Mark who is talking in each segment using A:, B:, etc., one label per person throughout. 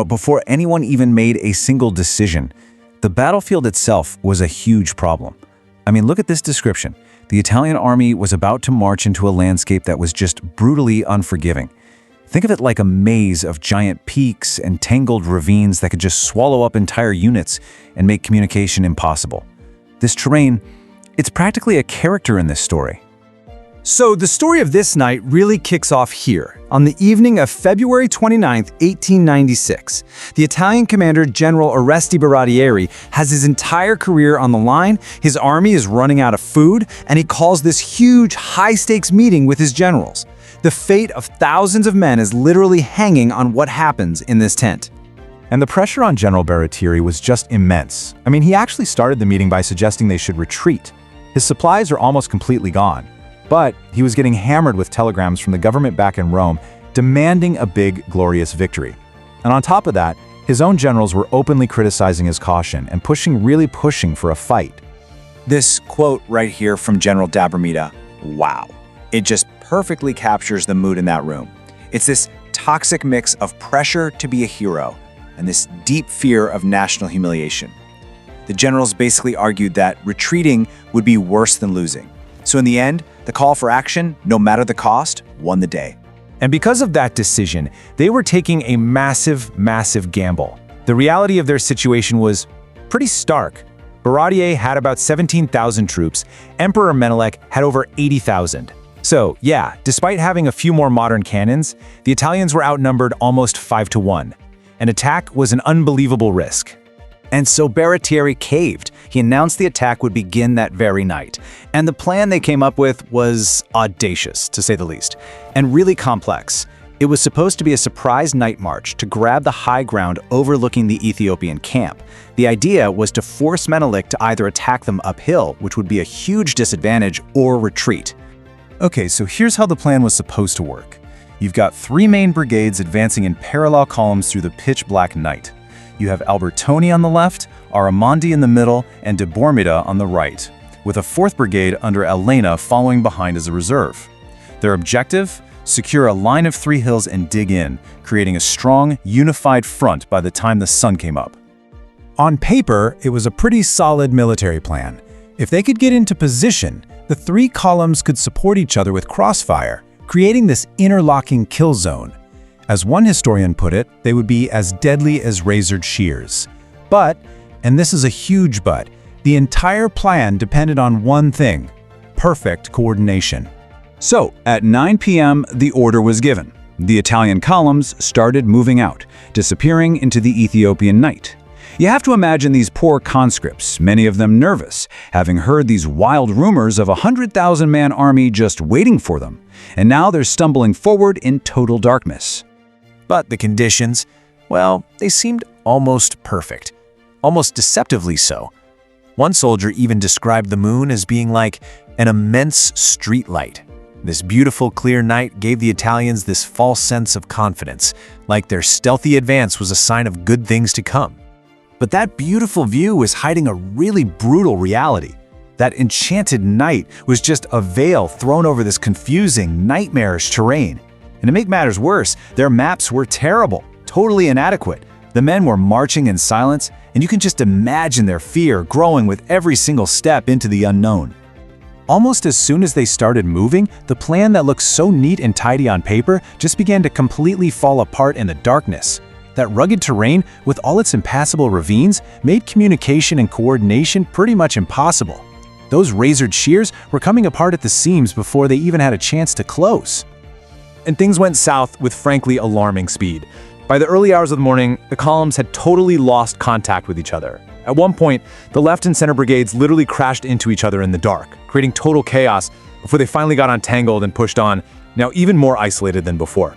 A: before anyone even made a single decision. The battlefield itself was a huge problem. I mean, look at this description. The Italian army was about to march into a landscape that was just brutally unforgiving. Think of it like a maze of giant peaks and tangled ravines that could just swallow up entire units and make communication impossible. This terrain, it's practically a character in this story.
B: So the story of this night really kicks off here, on the evening of February 29, 1896. The Italian commander, General Oreste Baratieri, has his entire career on the line, his army is running out of food, and he calls this huge, high-stakes meeting with his generals. The fate of thousands of men is literally hanging on what happens in this tent.
C: And the pressure on General Baratieri was just immense. I mean, he actually started the meeting by suggesting they should retreat. His supplies are almost completely gone. But he was getting hammered with telegrams from the government back in Rome demanding a big, glorious victory. And on top of that, his own generals were openly criticizing his caution and really pushing for a fight.
A: This quote right here from General Dabramida, wow. It just perfectly captures the mood in that room. It's this toxic mix of pressure to be a hero and this deep fear of national humiliation. The generals basically argued that retreating would be worse than losing. So in the end, the call for action, no matter the cost, won the day.
B: And because of that decision, they were taking a massive, massive gamble. The reality of their situation was pretty stark. Baratier had about 17,000 troops, Emperor Menelik had over 80,000. So yeah, despite having a few more modern cannons, the Italians were outnumbered almost 5-1. An attack was an unbelievable risk.
A: And so Baratieri caved. He announced the attack would begin that very night. And the plan they came up with was audacious, to say the least, and really complex. It was supposed to be a surprise night march to grab the high ground overlooking the Ethiopian camp. The idea was to force Menelik to either attack them uphill, which would be a huge disadvantage, or retreat.
C: Okay, so here's how the plan was supposed to work. You've got 3 main brigades advancing in parallel columns through the pitch-black night. You have Albertoni on the left, Aramandi in the middle, and de Bormida on the right, with a 4th brigade under Elena following behind as a reserve. Their objective? Secure a line of 3 hills and dig in, creating a strong, unified front by the time the sun came up.
B: On paper, it was a pretty solid military plan. If they could get into position, the 3 columns could support each other with crossfire, creating this interlocking kill zone. As one historian put it, they would be as deadly as razored shears. But, and this is a huge but, the entire plan depended on one thing: perfect coordination.
A: So, at 9 p.m., the order was given. The Italian columns started moving out, disappearing into the Ethiopian night. You have to imagine these poor conscripts, many of them nervous, having heard these wild rumors of a 100,000-man army just waiting for them, and now they're stumbling forward in total darkness. But the conditions, well, they seemed almost perfect, almost deceptively so. One soldier even described the moon as being like an immense streetlight. This beautiful, clear night gave the Italians this false sense of confidence, like their stealthy advance was a sign of good things to come. But that beautiful view was hiding a really brutal reality. That enchanted night was just a veil thrown over this confusing, nightmarish terrain. And to make matters worse, their maps were terrible, totally inadequate. The men were marching in silence, and you can just imagine their fear growing with every single step into the unknown. Almost as soon as they started moving, the plan that looked so neat and tidy on paper just began to completely fall apart in the darkness. That rugged terrain, with all its impassable ravines, made communication and coordination pretty much impossible. Those razored shears were coming apart at the seams before they even had a chance to close. And things went south with frankly alarming speed. By the early hours of the morning, the columns had totally lost contact with each other. At one point, the left and center brigades literally crashed into each other in the dark, creating total chaos before they finally got untangled and pushed on, now even more isolated than before.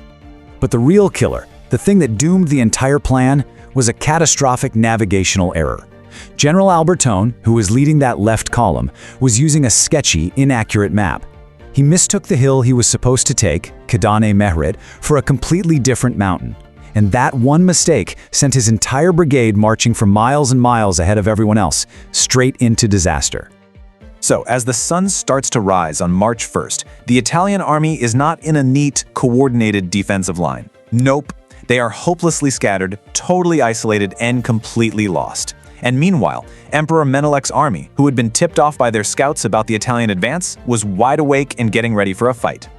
A: But the real killer, the thing that doomed the entire plan, was a catastrophic navigational error. General Albertone, who was leading that left column, was using a sketchy, inaccurate map. He mistook the hill he was supposed to take, Kadane Mehret, for a completely different mountain. And that one mistake sent his entire brigade marching for miles and miles ahead of everyone else, straight into disaster. So, as the sun starts to rise on March 1st, the Italian army is not in a neat, coordinated defensive line. Nope.
C: They are hopelessly scattered, totally isolated, and completely lost. And meanwhile, Emperor Menelek's army, who had been tipped off by their scouts about the Italian advance, was wide awake and getting ready for a fight.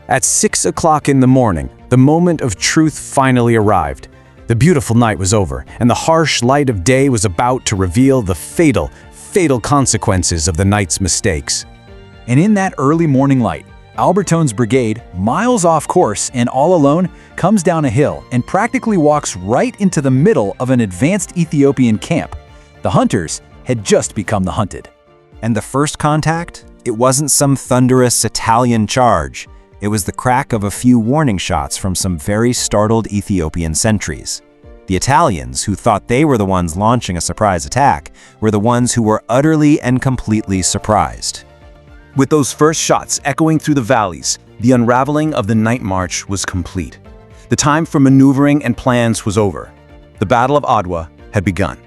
B: At 6 o'clock in the morning, the moment of truth finally arrived. The beautiful night was over, and the harsh light of day was about to reveal the fatal consequences of the night's mistakes.
A: And in that early morning light, Albertone's brigade, miles off course and all alone, comes down a hill and practically walks right into the middle of an advanced Ethiopian camp. The hunters had just become the hunted.
D: And the first contact? It wasn't some thunderous Italian charge. It was the crack of a few warning shots from some very startled Ethiopian sentries. The Italians, who thought they were the ones launching a surprise attack, were the ones who were utterly and completely surprised.
A: With those first shots echoing through the valleys, the unraveling of the night march was complete. The time for maneuvering and plans was over. The Battle of Adwa had begun.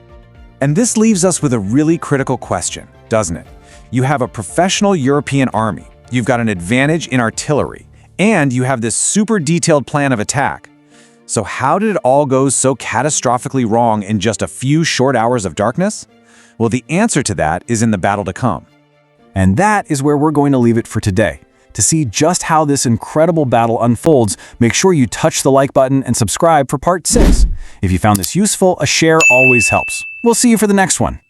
A: And this leaves us with a really critical question, doesn't it? You have a professional European army, you've got an advantage in artillery, and you have this super detailed plan of attack. So how did it all go so catastrophically wrong in just a few short hours of darkness? Well, the answer to that is in the battle to come.
B: And that is where we're going to leave it for today. To see just how this incredible battle unfolds, make sure you touch the like button and subscribe for part 6. If you found this useful, a share always helps. We'll see you for the next one.